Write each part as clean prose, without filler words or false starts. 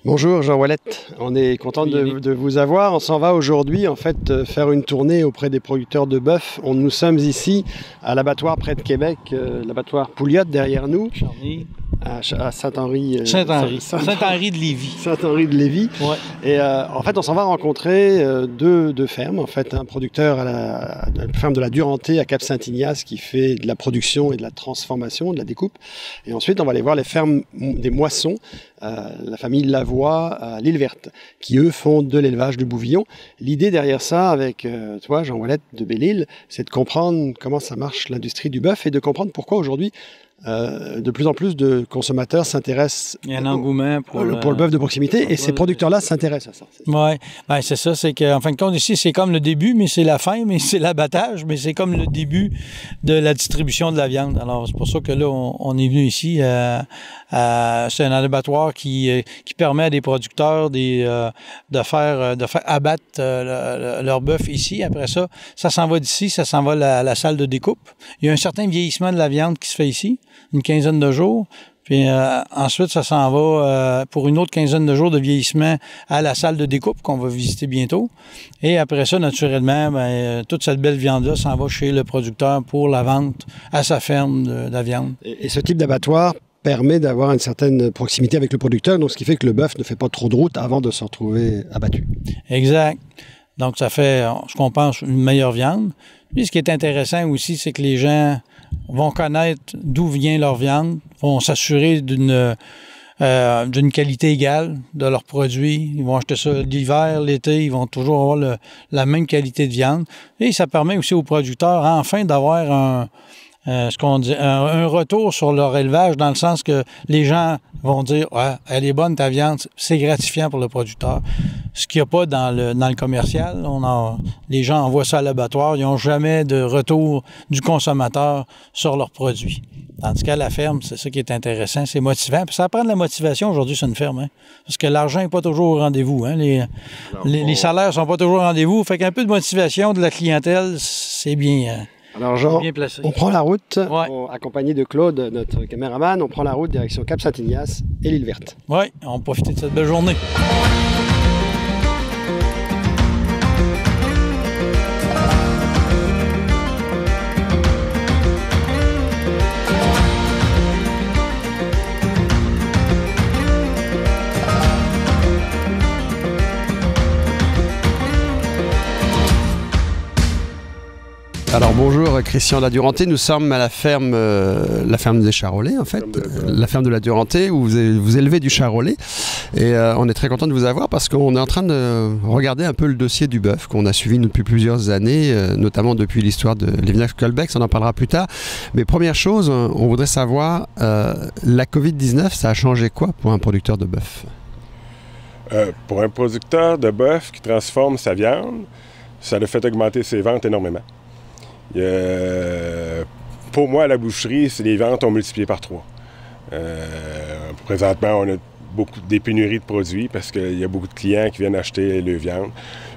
Bonjour Jean Ouellette, on est content de vous avoir. On s'en va aujourd'hui en fait faire une tournée auprès des producteurs de bœuf. Nous sommes ici à l'abattoir près de Québec, l'abattoir Pouliot derrière nous. Charny. À Saint-Henri. Saint-Henri de Lévis. Saint-Henri de Lévis. Ouais. Et en fait, on s'en va rencontrer deux fermes. En fait, un producteur à la ferme de la Duranté à Cap-Saint-Ignace qui fait de la production et de la transformation, de la découpe. Et ensuite, on va aller voir les fermes des moissons, la famille Lavoie à l'Île Verte, qui eux font de l'élevage de bouvillons. L'idée derrière ça, avec toi, Jean Ouellette de Belle-Île, c'est de comprendre comment ça marche l'industrie du bœuf et de comprendre pourquoi aujourd'hui de plus en plus de consommateurs s'intéressent Il y a un engouement pour le bœuf de proximité et ces producteurs-là s'intéressent à ça. Oui, ben, c'est ça. C'est qu'en fin de compte, ici, c'est comme le début, mais c'est la fin, mais c'est l'abattage, mais c'est comme le début de la distribution de la viande. Alors, c'est pour ça que là, on est venu ici. C'est un abattoir qui permet à des producteurs de faire abattre leur bœuf ici. Après ça, ça s'en va d'ici, ça s'en va à la salle de découpe. Il y a un certain vieillissement de la viande qui se fait ici, une quinzaine de jours. Puis ensuite, ça s'en va pour une autre quinzaine de jours de vieillissement à la salle de découpe qu'on va visiter bientôt. Et après ça, naturellement, toute cette belle viande-là s'en va chez le producteur pour la vente à sa ferme de la viande. Et ce type d'abattoir permet d'avoir une certaine proximité avec le producteur, donc ce qui fait que le bœuf ne fait pas trop de route avant de se retrouver abattu. Exact. Donc, ça fait, ce qu'on pense, une meilleure viande. Puis, ce qui est intéressant aussi, c'est que les gens vont connaître d'où vient leur viande, vont s'assurer d'une qualité égale de leurs produits. Ils vont acheter ça l'hiver, l'été, ils vont toujours avoir la même qualité de viande. Et ça permet aussi aux producteurs, enfin, d'avoir un retour sur leur élevage, dans le sens que les gens vont dire « Ouais, elle est bonne ta viande », c'est gratifiant pour le producteur. Ce qu'il n'y a pas dans le commercial, les gens envoient ça à l'abattoir, ils n'ont jamais de retour du consommateur sur leurs produits. Tandis qu'à la ferme, c'est ça qui est intéressant, c'est motivant. Puis ça prend de la motivation aujourd'hui sur une ferme, hein? Parce que l'argent n'est pas toujours au rendez-vous. Hein? Les salaires ne sont pas toujours au rendez-vous. Fait qu'un peu de motivation de la clientèle, c'est bien. Alors Jean, on prend la route, accompagné de Claude, notre caméraman, on prend la route direction Cap-Saint-Ignace et l'Île Verte. Oui, on va profiter de cette belle journée. Alors bonjour Christian de la Duranté, nous sommes à la ferme des Charolais en fait, la ferme de la Duranté où vous élevez du charolais et on est très content de vous avoir parce qu'on est en train de regarder un peu le dossier du bœuf qu'on a suivi depuis plusieurs années, notamment depuis l'histoire de Lévinac-Colbex, on en parlera plus tard. Mais première chose, on voudrait savoir, la COVID-19, ça a changé quoi pour un producteur de bœuf? Pour un producteur de bœuf qui transforme sa viande, ça a fait augmenter ses ventes énormément. Pour moi, à la boucherie, les ventes ont multiplié par 3. Présentement, on a des pénuries de produits parce qu'il y a beaucoup de clients qui viennent acheter le viande.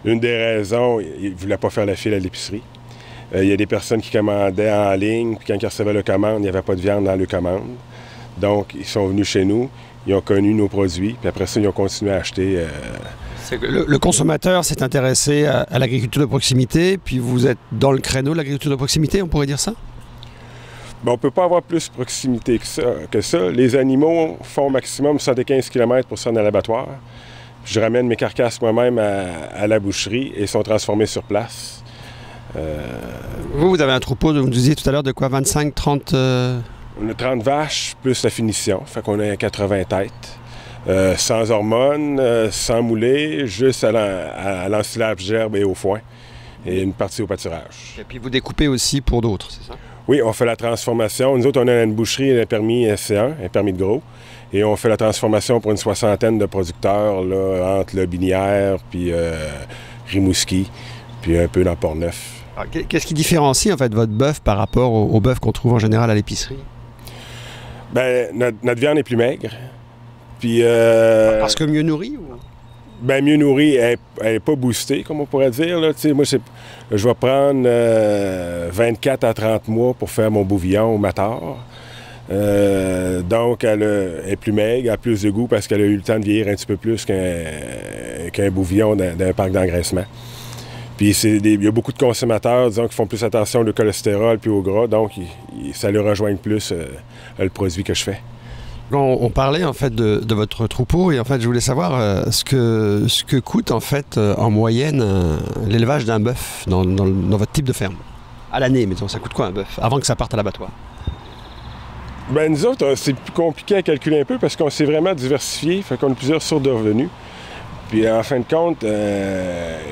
Une des raisons, ils ne voulaient pas faire la file à l'épicerie. Il y a des personnes qui commandaient en ligne, puis quand ils recevaient la commande, il n'y avait pas de viande dans leur commande. Donc, ils sont venus chez nous, ils ont connu nos produits, puis après ça, ils ont continué à acheter. Le consommateur s'est intéressé à l'agriculture de proximité, puis vous êtes dans le créneau de l'agriculture de proximité, on pourrait dire ça? Bien, on ne peut pas avoir plus de proximité que ça. Les animaux font maximum 75 km pour ça dans l'abattoir. Je ramène mes carcasses moi-même à la boucherie et sont transformées sur place. Vous avez un troupeau, vous nous disiez tout à l'heure, de quoi, 25, 30... On a 30 vaches plus la finition, fait qu'on a 80 têtes. Sans hormones, sans mouler, juste à l'ensilage d'herbe et au foin, et une partie au pâturage. Et puis vous découpez aussi pour d'autres, c'est ça? Oui, on fait la transformation. Nous autres, on a une boucherie et un permis C1, un permis de gros, et on fait la transformation pour une 60aine de producteurs là, entre le Binière, puis Rimouski, puis un peu dans Port-Neuf. Qu'est-ce qui différencie en fait votre bœuf par rapport au bœuf qu'on trouve en général à l'épicerie? Bien, notre viande est plus maigre. Puis, parce que mieux nourrie ou? Bien, mieux nourrie, elle n'est pas boostée, comme on pourrait dire. Là. Moi, je vais prendre 24 à 30 mois pour faire mon bouvillon au matar. Donc, elle est plus maigre, elle a plus de goût parce qu'elle a eu le temps de vieillir un petit peu plus qu'un bouvillon d'un parc d'engraissement. Puis il y a beaucoup de consommateurs, disons, qui font plus attention au cholestérol puis au gras, donc ça leur rejoigne plus le produit que je fais. On parlait en fait de votre troupeau et en fait je voulais savoir ce que coûte en fait en moyenne l'élevage d'un bœuf dans votre type de ferme. À l'année, mettons, ça coûte quoi un bœuf avant que ça parte à l'abattoir? Ben nous autres, c'est plus compliqué à calculer un peu parce qu'on s'est vraiment diversifié, fait qu'on a plusieurs sources de revenus. Puis en fin de compte,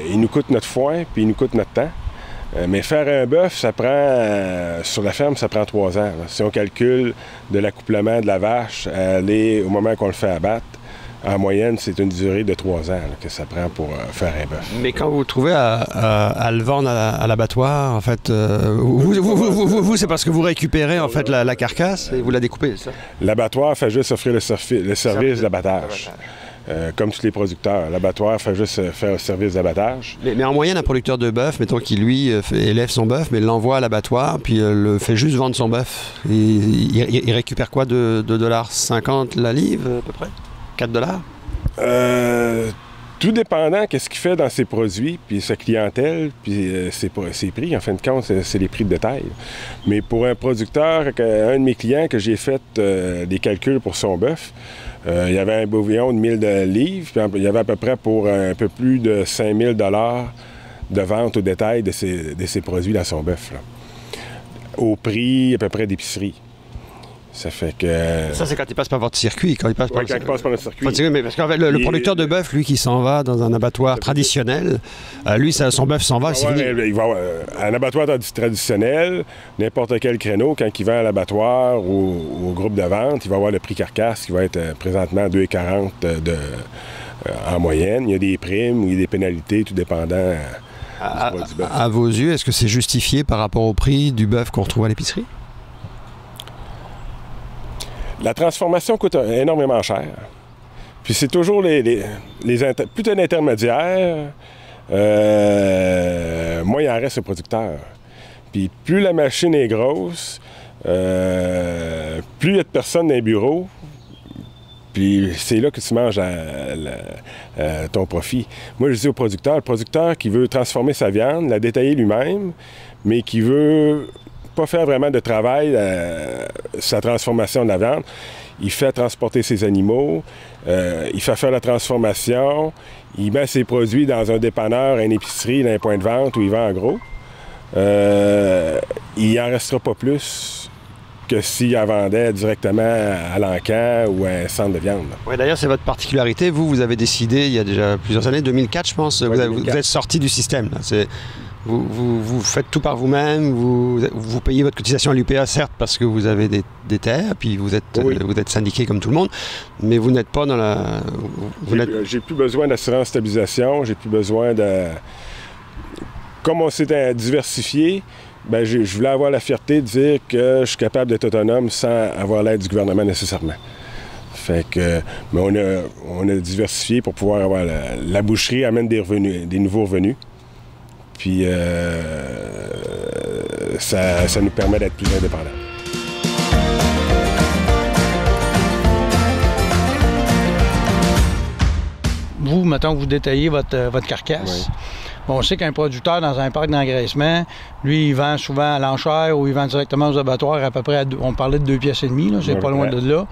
il nous coûte notre foin, puis il nous coûte notre temps. Mais faire un bœuf, ça prend, sur la ferme, ça prend 3 ans. Là. Si on calcule de l'accouplement de la vache à aller au moment qu'on le fait abattre, en moyenne, c'est une durée de 3 ans là, que ça prend pour faire un bœuf. Mais quand vous vous trouvez à le vendre à l'abattoir, en fait, vous c'est parce que vous récupérez en fait la carcasse et vous la découpez, c'est ça? L'abattoir fait juste offrir le service d'abattage. Comme tous les producteurs. L'abattoir fait juste faire un service d'abattage. Mais en moyenne, un producteur de bœuf, mettons qu'il lui élève son bœuf, mais l'envoie à l'abattoir, puis le fait juste vendre son bœuf. Il récupère quoi, de $2,50 la livre à peu près? $4? Tout dépendant qu'est-ce qu'il fait dans ses produits, puis sa clientèle, puis ses prix. En fin de compte, c'est les prix de détail. Mais pour un producteur, un de mes clients que j'ai fait des calculs pour son bœuf, il y avait un bouvillon de 1000 livres, puis il y avait à peu près pour un peu plus de 5000 $ de vente au détail de ses produits dans son bœuf. Là. Au prix à peu près d'épicerie. Ça fait que... Ça, c'est quand il passe par votre circuit. Quand il passe par notre circuit. Mais parce qu'en fait, le producteur de bœuf, lui, qui s'en va dans un abattoir traditionnel, lui, son bœuf s'en va, c'est fini. Il va un abattoir traditionnel, n'importe quel créneau, quand il vend à l'abattoir ou au groupe de vente, il va avoir le prix carcasse qui va être présentement à 2,40 en moyenne. Il y a des primes, il y a des pénalités, tout dépendant du produit bœuf. À vos yeux, est-ce que c'est justifié par rapport au prix du bœuf qu'on retrouve à l'épicerie? La transformation coûte énormément cher. Puis c'est toujours plus t'as d'intermédiaires, moins il en reste au producteur. Puis plus la machine est grosse, plus il y a de personnes dans les bureaux, puis c'est là que tu manges ton profit. Moi, je dis au producteur, le producteur qui veut transformer sa viande, la détailler lui-même, mais qui veut pas faire vraiment de travail sa transformation de la viande. Il fait transporter ses animaux, il fait faire la transformation, il met ses produits dans un dépanneur, une épicerie, dans un point de vente où il vend en gros. Il n'en restera pas plus que s'il en vendait directement à l'encan ou à un centre de viande. Oui, d'ailleurs, c'est votre particularité. Vous avez décidé, il y a déjà plusieurs années, 2004, je pense, ouais, vous êtes sorti du système. Là. Vous faites tout par vous-même, vous payez votre cotisation à l'UPA, certes, parce que vous avez des terres, puis vous êtes syndiqué comme tout le monde, mais vous n'êtes pas dans la... J'ai plus besoin d'assurance stabilisation, j'ai plus besoin de... Comme on s'est diversifié, ben je voulais avoir la fierté de dire que je suis capable d'être autonome sans avoir l'aide du gouvernement nécessairement. Fait que, mais on a diversifié pour pouvoir avoir... La boucherie amène des revenus, des nouveaux revenus. Puis ça nous permet d'être plus indépendants. Vous, mettons que vous détaillez votre carcasse. Oui. Bon, on sait qu'un producteur dans un parc d'engraissement, lui, il vend souvent à l'enchère ou il vend directement aux abattoirs à peu près, on parlait de 2,5 pièces, là, c'est pas loin de là.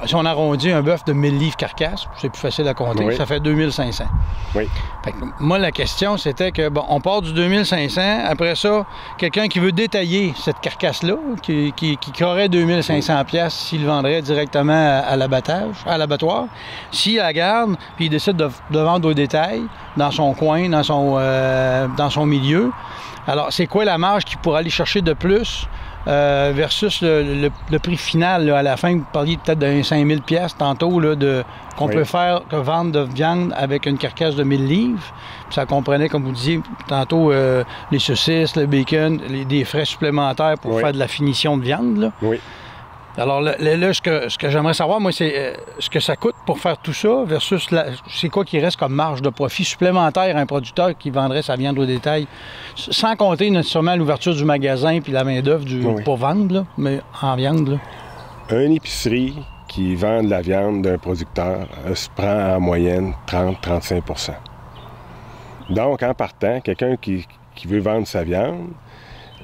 Si on arrondit un bœuf de 1000 livres carcasse, c'est plus facile à compter, oui. Ça fait 2500. Oui. Fait que, moi, la question, c'était que, bon, on part du 2500. Après ça, quelqu'un qui veut détailler cette carcasse-là, qui aurait 2500 pièces s'il le vendrait directement à l'abattoir, s'il la garde, puis il décide de vendre au détail, dans son coin, dans son milieu, alors, c'est quoi la marge qu'il pourrait aller chercher de plus versus le prix final là, à la fin? Vous parliez peut-être d'un 5000 pièces tantôt là, qu'on peut faire vendre de viande avec une carcasse de 1000 livres. Puis ça comprenait, comme vous disiez tantôt, les saucisses, le bacon, des frais supplémentaires pour faire de la finition de viande. Là. Oui. Alors là, ce que j'aimerais savoir, moi, c'est ce que ça coûte pour faire tout ça versus c'est quoi qui reste comme marge de profit supplémentaire à un producteur qui vendrait sa viande au détail, sans compter nécessairement l'ouverture du magasin puis la main-d'œuvre pour vendre, là, mais en viande. Là. Une épicerie qui vend de la viande d'un producteur se prend en moyenne 30-35 %. Donc, en partant, quelqu'un qui veut vendre sa viande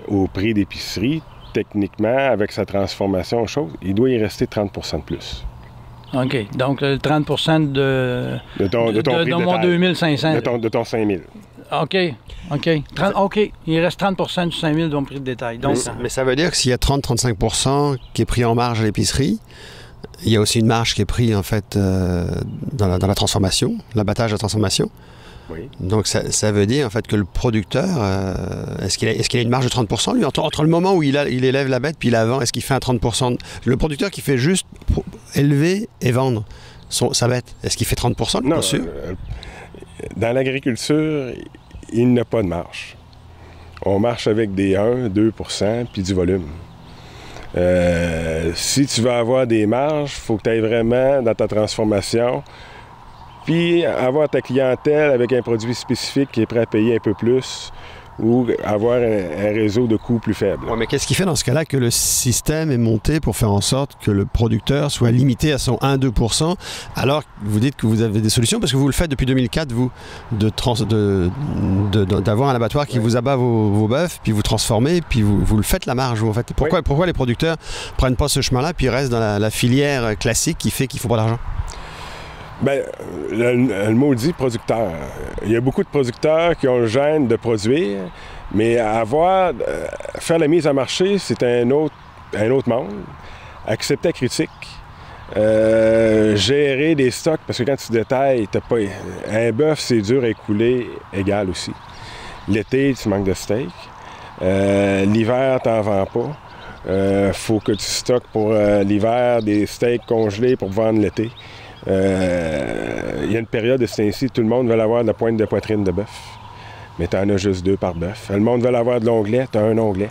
au prix d'épicerie, techniquement, avec sa transformation, il doit y rester 30 % de plus. OK. Donc, le 30 % de ton prix de mon 2500. De ton 5000. OK. OK. Il reste 30 % du 5000 de mon prix de détail. Donc, mais ça veut dire que s'il y a 30-35 % qui est pris en marge à l'épicerie, il y a aussi une marge qui est prise, en fait, dans la transformation, l'abattage de la transformation. Oui. Donc, ça veut dire, en fait, que le producteur, est-ce qu'il a une marge de 30 % lui, entre le moment où il élève la bête puis il la vend, est-ce qu'il fait un 30 %? Le producteur qui fait juste élever et vendre sa bête, est-ce qu'il fait 30 % lui, non, bien sûr? Dans l'agriculture, il n'a pas de marge. On marche avec des 1-2 % puis du volume. Si tu veux avoir des marges, il faut que tu ailles vraiment dans ta transformation puis avoir ta clientèle avec un produit spécifique qui est prêt à payer un peu plus ou avoir un réseau de coûts plus faible. Ouais, mais qu'est-ce qui fait dans ce cas-là que le système est monté pour faire en sorte que le producteur soit limité à son 1-2 % alors que vous dites que vous avez des solutions parce que vous le faites depuis 2004, vous, d'avoir un abattoir qui vous abat vos bœufs, puis vous transformez, puis vous le faites la marge. Vous, en fait. Pourquoi les producteurs ne prennent pas ce chemin-là puis restent dans la filière classique qui fait qu'il ne faut pas d'argent? Bien, le maudit producteur. Il y a beaucoup de producteurs qui ont le gène de produire, mais faire la mise en marché, c'est un autre monde. Accepter la critique, gérer des stocks, parce que quand tu détailles, un bœuf, c'est dur à écouler, égal aussi. L'été, tu manques de steak. L'hiver, tu n'en vends pas. Faut que tu stockes pour l'hiver des steaks congelés pour vendre l'été. Il y a une période de ce temps-ci, tout le monde veut avoir de la pointe de poitrine de bœuf. Mais tu en as juste 2 par bœuf. Le monde veut avoir de l'onglet, tu as un onglet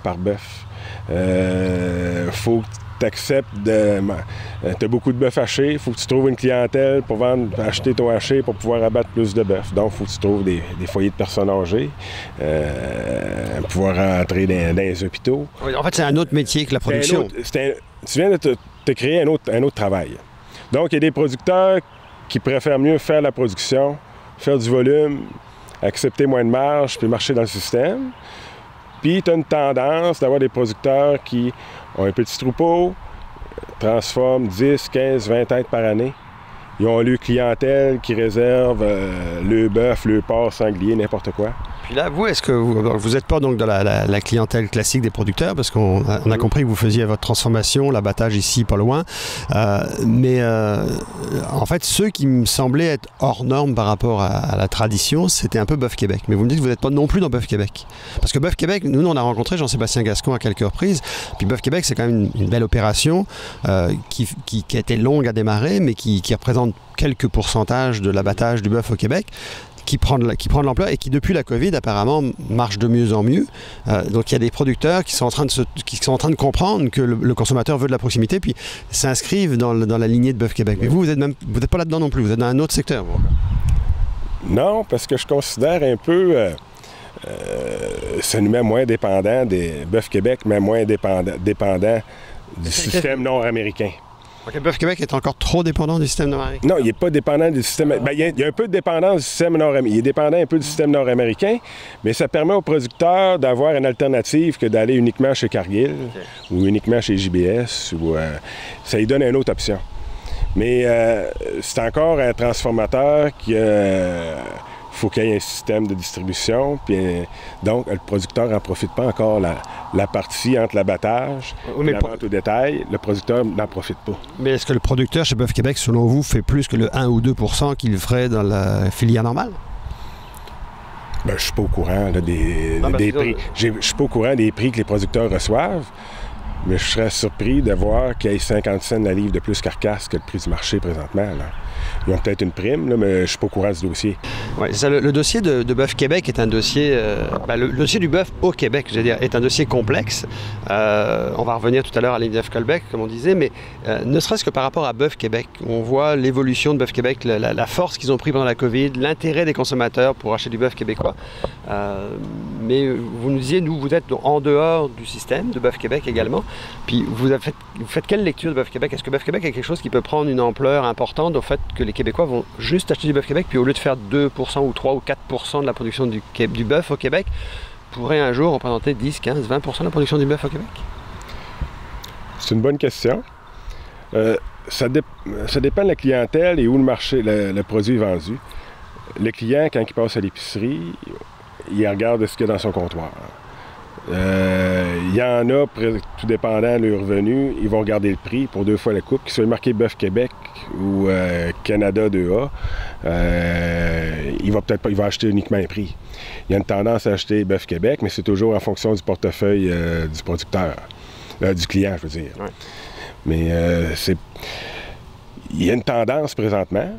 par bœuf. Faut que tu acceptes tu as beaucoup de bœuf haché, il faut que tu trouves une clientèle pour acheter ton haché pour pouvoir abattre plus de bœuf. Donc, il faut que tu trouves des foyers de personnes âgées, pouvoir rentrer dans les hôpitaux. En fait, c'est un autre métier que la production. Tu viens de te créer un autre travail. Donc, il y a des producteurs qui préfèrent mieux faire la production, faire du volume, accepter moins de marge, puis marcher dans le système. Puis, tu as une tendance d'avoir des producteurs qui ont un petit troupeau, transforment 10, 15, 20 têtes par année. Ils ont leur clientèle qui réserve le bœuf, le porc, sanglier, n'importe quoi. Puis là, vous, est-ce que vous n'êtes pas donc dans la clientèle classique des producteurs, parce qu'on a compris que vous faisiez votre transformation, l'abattage ici, pas loin. Mais en fait, ceux qui me semblaient être hors norme par rapport à la tradition, c'était un peu Bœuf Québec. Mais vous me dites que vous n'êtes pas non plus dans Bœuf Québec. Parce que Bœuf Québec, nous, on a rencontré Jean-Sébastien Gascon à quelques reprises. Puis Bœuf Québec, c'est quand même une belle opération qui a été longue à démarrer, mais qui représente quelques pourcentages de l'abattage du bœuf au Québec, qui prend de l'ampleur et qui, depuis la COVID, apparemment, marche de mieux en mieux. Donc, il y a des producteurs qui sont en train de comprendre que le consommateur veut de la proximité, puis s'inscrivent dans la lignée de Bœuf Québec. Mais vous n'êtes pas là-dedans non plus, vous êtes dans un autre secteur. Non, parce que je considère un peu... ça nous met moins dépendants des Bœuf Québec, mais moins dépendants du système nord-américain. Okay, Bœuf Québec est encore trop dépendant du système nord-américain? Non, il n'est pas dépendant du système... Ben, il y a un peu de dépendance du système nord-américain. Il est dépendant un peu du système nord-américain, mais ça permet aux producteurs d'avoir une alternative que d'aller uniquement chez Cargill ou uniquement chez JBS. Ça lui donne une autre option. Mais c'est encore un transformateur qui... faut qu'il y ait un système de distribution. Puis, donc, le producteur n'en profite pas encore. La partie entre l'abattage et la vente au détail, le producteur n'en profite pas. Mais est-ce que le producteur chez Bœuf Québec, selon vous, fait plus que le 1 ou 2 % qu'il ferait dans la filière normale? Bien, je ne suis pas au courant des prix. Je ne suis pas au courant des prix que les producteurs reçoivent. Mais je serais surpris de voir qu'il y ait 50 cents la livre de plus carcasse que le prix du marché présentement. Là. Ils ont peut-être une prime, là, mais je ne suis pas au courant du dossier. Ouais, c'est ça, le dossier de Bœuf Québec est un dossier, le dossier du bœuf au Québec, je veux dire, est un dossier complexe. On va revenir tout à l'heure à l'INF Colbec, comme on disait, mais ne serait-ce que par rapport à Bœuf Québec, on voit l'évolution de Bœuf Québec, la force qu'ils ont pris pendant la Covid, l'intérêt des consommateurs pour acheter du bœuf québécois. Mais vous nous disiez, vous êtes en dehors du système de Bœuf Québec également. Puis vous faites quelle lecture de Bœuf Québec? Est-ce que Bœuf Québec est quelque chose qui peut prendre une ampleur importante au fait que les Québécois vont juste acheter du Bœuf Québec, puis au lieu de faire 2% ou 3 ou 4% de la production du bœuf au Québec, pourrait un jour représenter 10, 15, 20% de la production du bœuf au Québec? C'est une bonne question. Ça dépend de la clientèle et où le produit est vendu. Le client, quand il passe à l'épicerie, il regarde ce qu'il y a dans son comptoir. Il y en a, tout dépendant de leurs revenus, ils vont regarder le prix pour 2 fois la coupe, qu'il soit marqué Bœuf Québec ou Canada 2A. Il va acheter uniquement un prix. Il y a une tendance à acheter Bœuf Québec, mais c'est toujours en fonction du portefeuille du producteur, du client, je veux dire. Ouais. Mais il y a une tendance présentement,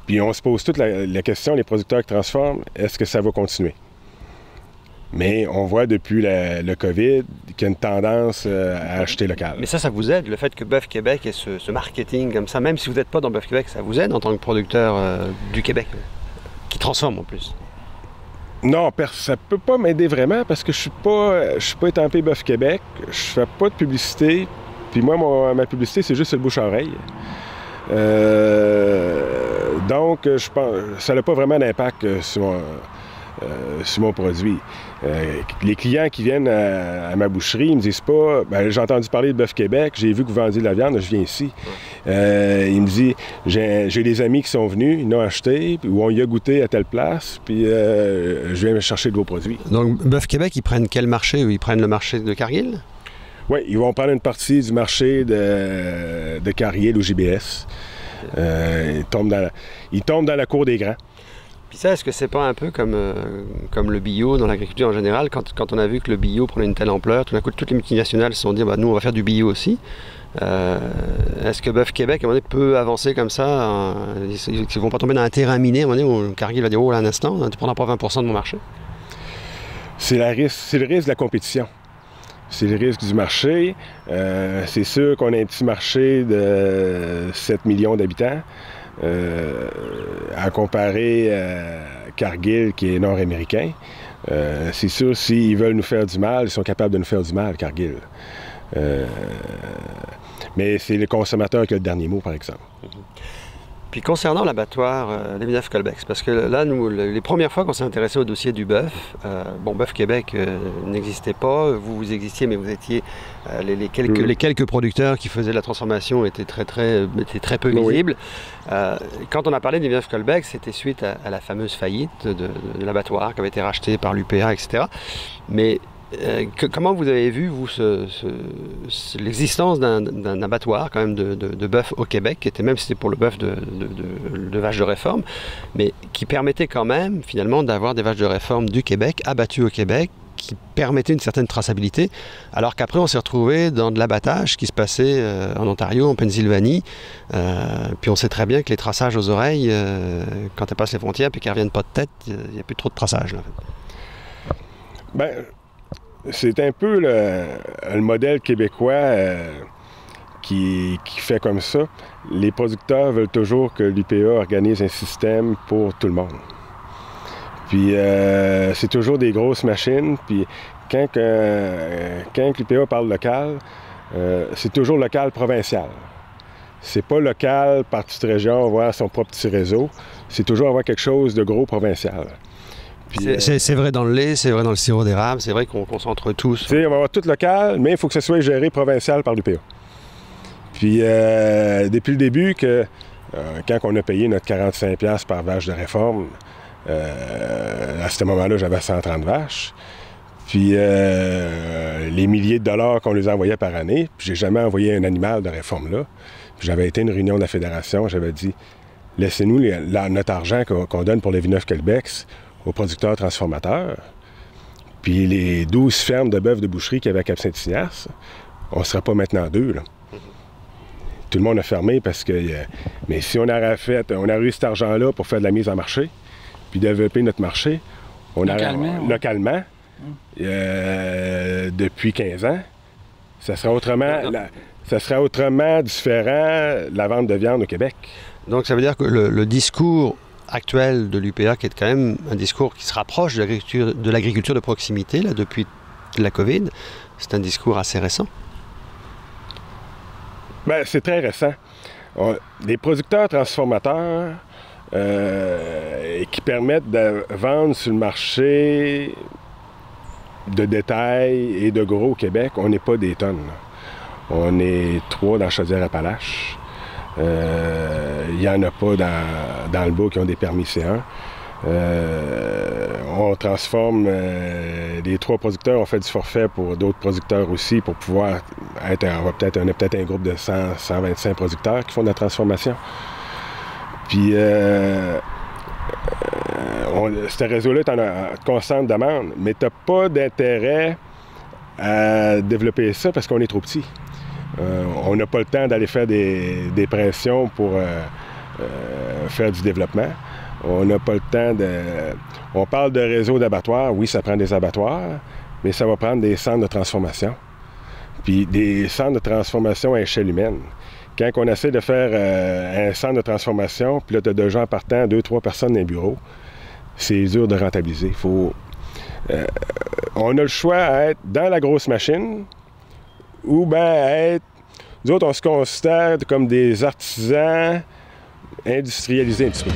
puis on se pose toute la question, les producteurs qui transforment, est-ce que ça va continuer? Mais on voit depuis le COVID qu'il y a une tendance à acheter local. Mais ça vous aide, le fait que Bœuf Québec ait ce marketing comme ça, même si vous n'êtes pas dans Bœuf Québec, ça vous aide en tant que producteur du Québec, qui transforme en plus? Non, ça ne peut pas m'aider vraiment parce que je suis pas étampé Bœuf Québec, je fais pas de publicité, puis moi, ma publicité, c'est juste le bouche-à-oreille. Donc, je pense ça n'a pas vraiment d'impact sur mon produit. Les clients qui viennent à ma boucherie, ils me disent pas j'ai entendu parler de Bœuf Québec, j'ai vu que vous vendiez de la viande, je viens ici. Ils me disent j'ai des amis qui sont venus, ils l'ont acheté, ou on y a goûté à telle place, puis je viens me chercher de vos produits. Donc Bœuf Québec, ils prennent quel marché? Ils prennent le marché de Cargill? Oui, ils vont prendre une partie du marché de Cargill ou JBS. Ils tombent dans la cour des grands. Puis ça, est-ce que c'est pas un peu comme le bio dans l'agriculture en général, quand on a vu que le bio prenait une telle ampleur, tout d'un coup, toutes les multinationales se sont dit, nous, on va faire du bio aussi. Est-ce que Bœuf Québec, à un moment donné, peut avancer comme ça? Ils ne vont pas tomber dans un terrain miné, à un moment donné, où Cargill va dire, là, un instant, tu ne prendras pas 20% de mon marché? C'est le risque de la compétition. C'est le risque du marché. C'est sûr qu'on a un petit marché de 7 millions d'habitants. À comparer à Cargill, qui est nord-américain, c'est sûr, s'ils veulent nous faire du mal, ils sont capables de nous faire du mal, Cargill. Mais c'est le consommateur qui a le dernier mot, par exemple. Puis concernant l'abattoir l'INF Colbec, parce que là, nous, les premières fois qu'on s'est intéressé au dossier du bœuf, Bœuf Québec n'existait pas, vous existiez, mais vous étiez les quelques producteurs qui faisaient de la transformation étaient très peu visibles. Oui. Quand on a parlé d'INF Colbec, c'était suite à la fameuse faillite de l'abattoir qui avait été racheté par l'UPA, etc. Mais comment vous avez vu, vous, l'existence d'un abattoir quand même de bœuf au Québec, qui était, même si c'était pour le bœuf de vaches de réforme, mais qui permettait quand même, finalement, d'avoir des vaches de réforme du Québec, abattues au Québec, qui permettait une certaine traçabilité, alors qu'après on s'est retrouvé dans de l'abattage qui se passait en Ontario, en Pennsylvanie, puis on sait très bien que les traçages aux oreilles, quand elles passent les frontières puis qu'elles ne reviennent pas de tête, il n'y a plus trop de traçage, là, en fait. C'est un peu le modèle québécois qui fait comme ça. Les producteurs veulent toujours que l'UPA organise un système pour tout le monde. Puis c'est toujours des grosses machines. Puis quand l'UPA parle local, c'est toujours local provincial. C'est pas local par petite région, avoir son propre petit réseau. C'est toujours avoir quelque chose de gros provincial. C'est vrai dans le lait, c'est vrai dans le sirop d'érable, c'est vrai qu'on concentre tous. On va avoir tout local, mais il faut que ça soit géré provincial par l'UPA. Puis depuis le début, quand on a payé notre 45$ par vache de réforme, à ce moment-là, j'avais 130 vaches. Puis les milliers de dollars qu'on les envoyait par année, puis j'ai jamais envoyé un animal de réforme là. Puis j'avais été à une réunion de la fédération, j'avais dit, laissez-nous notre argent qu'on donne pour les V9 Québec aux producteurs transformateurs, puis les 12 fermes de bœuf de boucherie qu'il y avait à Cap-Saint-Ignace, on ne serait pas maintenant 2, là. Tout le monde a fermé parce que... mais si on a eu cet argent-là pour faire de la mise en marché, puis développer notre marché. Localement. Depuis 15 ans. Ça serait autrement différent, la vente de viande au Québec. Donc ça veut dire que le discours actuel de l'UPA, qui est quand même un discours qui se rapproche de l'agriculture de proximité là, depuis la COVID, c'est un discours assez récent. Bien, c'est très récent. Des producteurs transformateurs qui permettent de vendre sur le marché de détail et de gros au Québec, on n'est pas des tonnes. Là. On est 3 dans Chaudière-Appalaches. Il n'y en a pas dans le bas qui ont des permis C1. On transforme, les 3 producteurs, on fait du forfait pour d'autres producteurs aussi pour pouvoir être, on a peut-être un groupe de 100, 125 producteurs qui font de la transformation. Puis, ce réseau-là est en constante demande, mais tu n'as pas d'intérêt à développer ça parce qu'on est trop petit. On n'a pas le temps d'aller faire des pressions pour faire du développement. On n'a pas le temps de... On parle de réseau d'abattoirs. Oui, ça prend des abattoirs, mais ça va prendre des centres de transformation. Puis des centres de transformation à échelle humaine. Quand on essaie de faire un centre de transformation, puis là, tu as 2 gens partant, 2, 3 personnes dans les bureaux, c'est dur de rentabiliser. On a le choix à être dans la grosse machine ou bien être... Nous autres, on se considère comme des artisans industrialisés un petit peu.